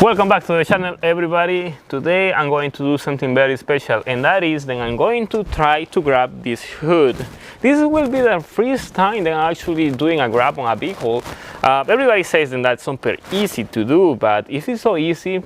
Welcome back to the channel, everybody. Today I'm going to do something very special, and that is that I'm going to try to grab this hood. This will be the first time that I'm actually doing a grab on a vehicle. Everybody says that that's super easy to do, but if it's so easy,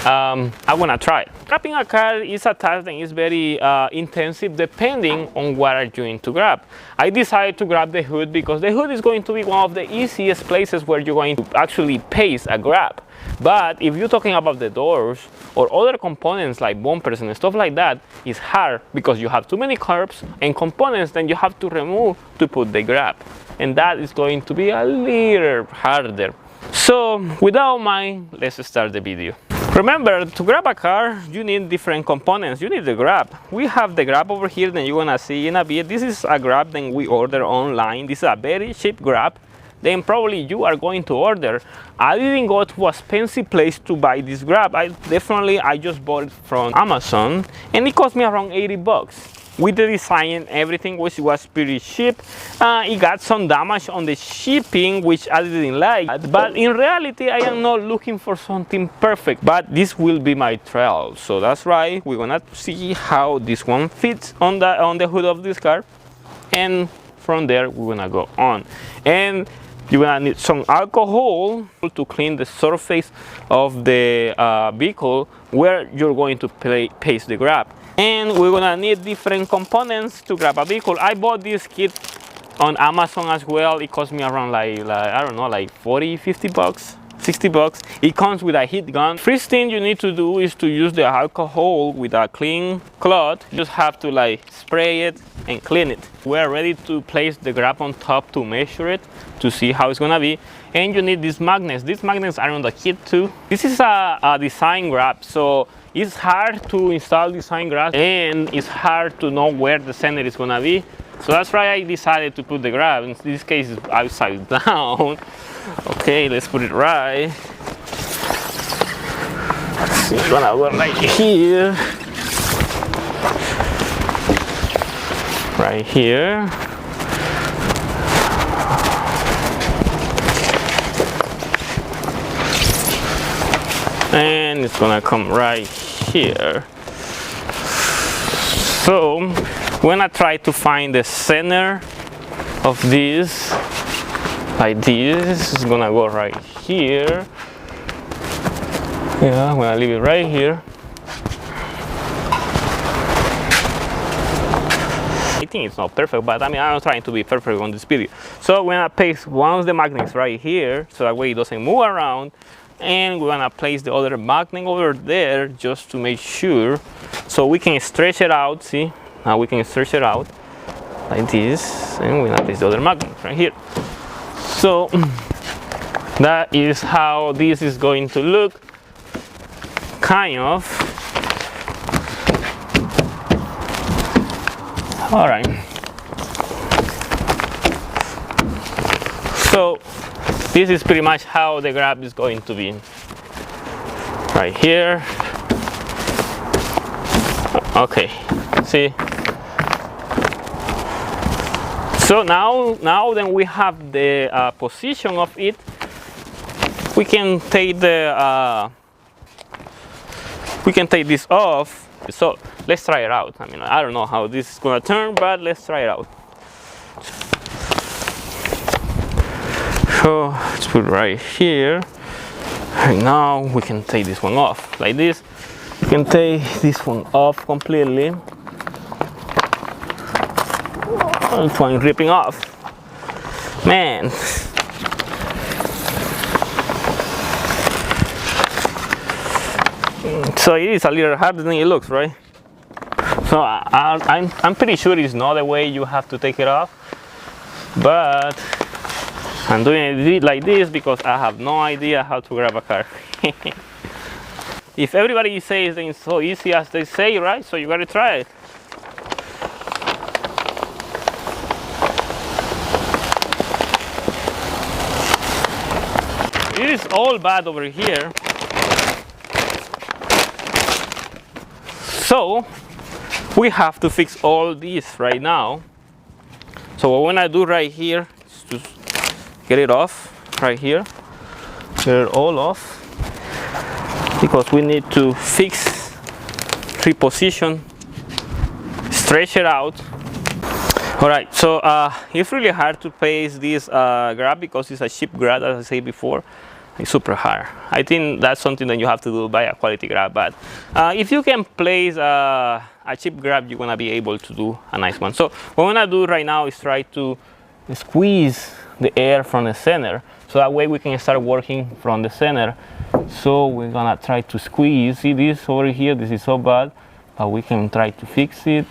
I'm gonna try it. Grabbing a car is a task that is very intensive depending on what are going to grab. I decided to grab the hood because the hood is going to be one of the easiest places where you're going to actually pace a grab. But if you're talking about the doors or other components like bumpers and stuff like that, it's hard because you have too many curves and components that you have to remove to put the grab. And that is going to be a little harder. So without mind, let's start the video. Remember, to grab a car, you need different components. You need the grab. We have the grab over here that you're gonna see in a bit. This is a grab that we order online. This is a very cheap grab. Then probably you are going to order. I didn't go to a expensive place to buy this grab. I just bought it from Amazon, and it cost me around 80 bucks. With the design and everything, which was pretty cheap. It got some damage on the shipping, which I didn't like. But in reality, I am not looking for something perfect. But this will be my trial. So that's right. We're gonna see how this one fits on the hood of this car, and from there we're gonna go on. And you're gonna need some alcohol to clean the surface of the vehicle where you're going to paste the grab. And we're gonna need different components to grab a vehicle. I bought this kit on Amazon as well. It cost me around like I don't know, like 40, 50 bucks, 60 bucks. It comes with a heat gun. First thing you need to do is to use the alcohol with a clean cloth. You just have to like spray it and clean it. We're ready to place the grab on top to measure it, to see how it's gonna be. And you need these magnets. These magnets are on the kit too. This is a design grab, so it's hard to install design grab, and it's hard to know where the center is gonna be. So that's why I decided to put the grab. In this case, it's upside down. Okay, let's put it right. It's gonna go right here. Right here. And it's gonna come right here. So when I try to find the center of this, like this, it's gonna go right here. Yeah, I'm gonna leave it right here. I think it's not perfect, but I mean, I'm trying to be perfect on this video. So we're gonna place one of the magnets right here, so that way it doesn't move around. And we're gonna place the other magnet over there just to make sure, so we can stretch it out. See, now we can stretch it out like this, and we're gonna place the other magnet right here. So that is how this is going to look, kind of. All right. So this is pretty much how the grab is going to be. Right here. Okay, see? So now then we have the position of it. We can take this off. So let's try it out. I mean, I don't know how this is gonna turn, but let's try it out. So let's put it right here. And now we can take this one off like this. You can take this one off completely. It's one ripping off. Man. So it is a little harder than it looks, right? So I'm pretty sure it's not the way you have to take it off, but I'm doing it like this because I have no idea how to grab a car. If everybody says that it's so easy as they say, right? So you gotta try it. It is all bad over here. So we have to fix all this right now. So what we're gonna do right here is to get it off right here. Get it all off. because we need to fix, reposition, stretch it out. All right, so it's really hard to place this grab because it's a cheap grab, as I said before. It's super hard. I think that's something that you have to do by a quality grab, but if you can place a cheap grab, you're gonna be able to do a nice one. So what I'm gonna do right now is try to squeeze the air from the center, so that way we can start working from the center. So we're gonna try to squeeze. See this over here, this is so bad, but we can try to fix it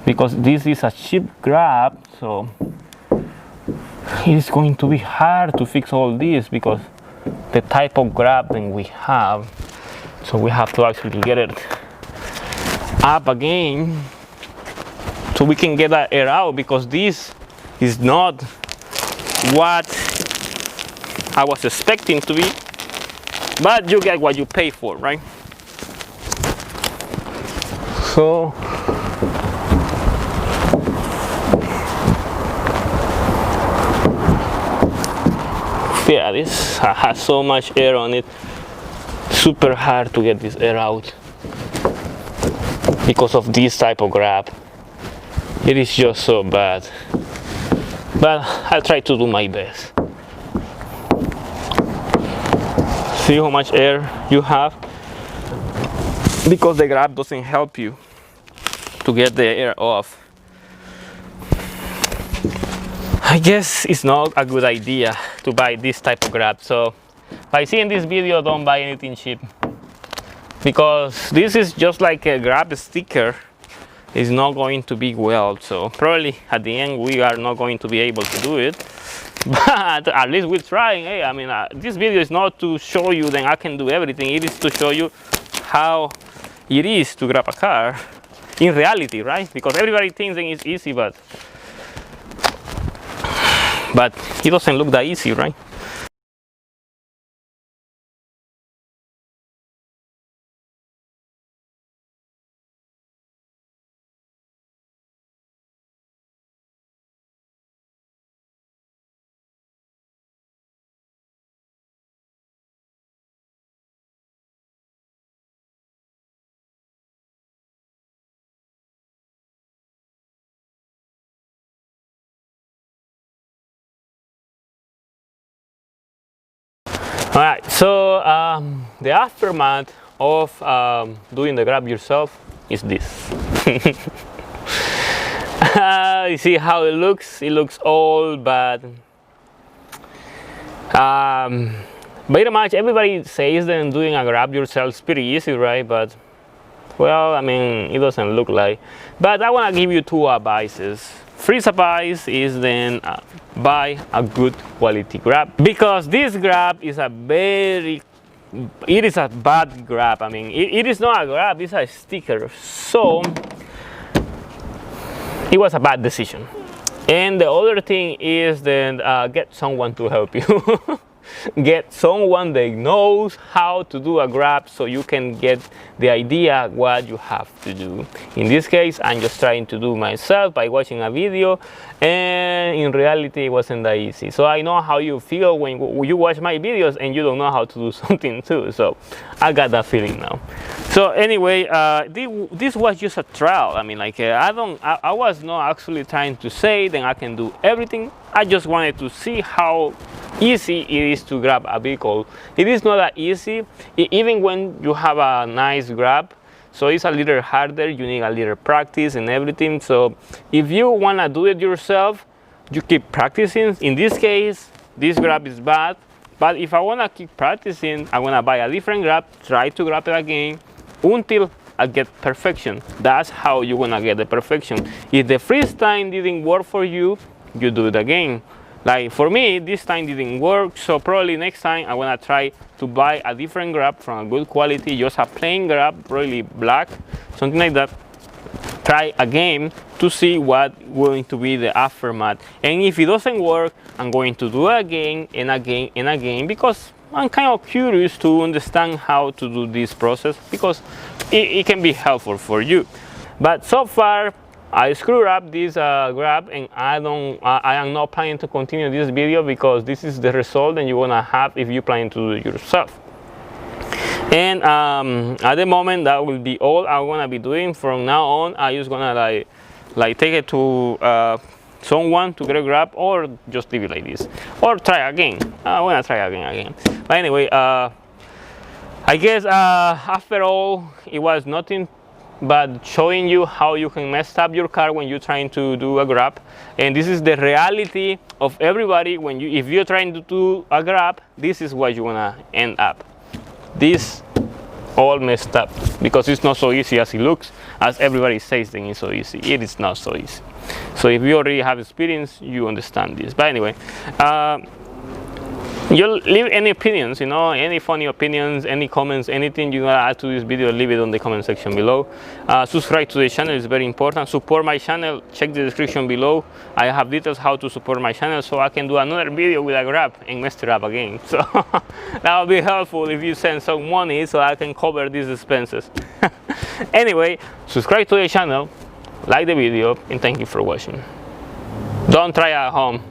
because this is a cheap grab, so it's going to be hard to fix all this because the type of grab that we have. So we have to actually get it up again so we can get that air out, because this is not what I was expecting to be, but you get what you pay for, right? So yeah, this has so much air on it. Super hard to get this air out because of this type of grab. It is just so bad, but I'll try to do my best. See how much air you have, because the grab doesn't help you to get the air off. I guess it's not a good idea to buy this type of grab. So by seeing this video, don't buy anything cheap, because this is just like a grab sticker. It's not going to be well, so probably at the end we are not going to be able to do it, but at least we're trying. Hey, I mean, this video is not to show you that I can do everything. It is to show you how it is to grab a car in reality, right? Because everybody thinks that it's easy, but it doesn't look that easy, right? All right, so the aftermath of doing the grab yourself is this. You see how it looks? It looks old, but pretty much everybody says that doing a grab yourself is pretty easy, right? But well, I mean, it doesn't look like. But I want to give you two advices. First advice is then buy a good quality grab, because this grab is a bad grab. I mean, it is not a grab, it's a sticker. So it was a bad decision. And the other thing is then get someone to help you. Get someone that knows how to do a grab, so you can get the idea what you have to do. In this case, I'm just trying to do myself by watching a video, and in reality it wasn't that easy. So I know how you feel when you watch my videos and you don't know how to do something too. So I got that feeling now. So anyway, this was just a trial. I mean, like I was not actually trying to say that I can do everything. I just wanted to see how easy it is to grab a vehicle. It is not that easy, even when you have a nice grab. So it's a little harder, you need a little practice and everything. So if you want to do it yourself, you keep practicing. In this case, this grab is bad, but if I want to keep practicing, I'm going to buy a different grab, try to grab it again until I get perfection. That's how you're going to get the perfection. If the first time didn't work for you, you do it again. Like for me, this time didn't work, so probably next time I want to try to buy a different grab from a good quality, just a plain grab, probably black, something like that. Try again to see what going to be the aftermath. And if it doesn't work, I'm going to do it again and again and again, because I'm kind of curious to understand how to do this process, because it can be helpful for you. But so far, I screwed up this grab, and I am not planning to continue this video, because this is the result that you want to have if you plan to do it yourself. And at the moment, that will be all I'm gonna be doing. From now on, I just gonna like take it to someone to get a grab, or just leave it like this, or try again. I wanna try again. But anyway, I guess after all, it was nothing but showing you how you can mess up your car when you're trying to do a grab. And this is the reality of everybody. If you're trying to do a grab, this is what you wanna end up. This all messed up, because it's not so easy as it looks, as everybody says that it's so easy. It is not so easy. So if you already have experience, you understand this. But anyway, you'll leave any opinions, any funny opinions, any comments, anything you want to add to this video, leave it on the comment section below. Subscribe to the channel, is very important. Support my channel, check the description below. I have details how to support my channel, so I can do another video with a grab and mess it up again. So that would be helpful if you send some money so I can cover these expenses. Anyway, subscribe to the channel, like the video, and thank you for watching. Don't try at home.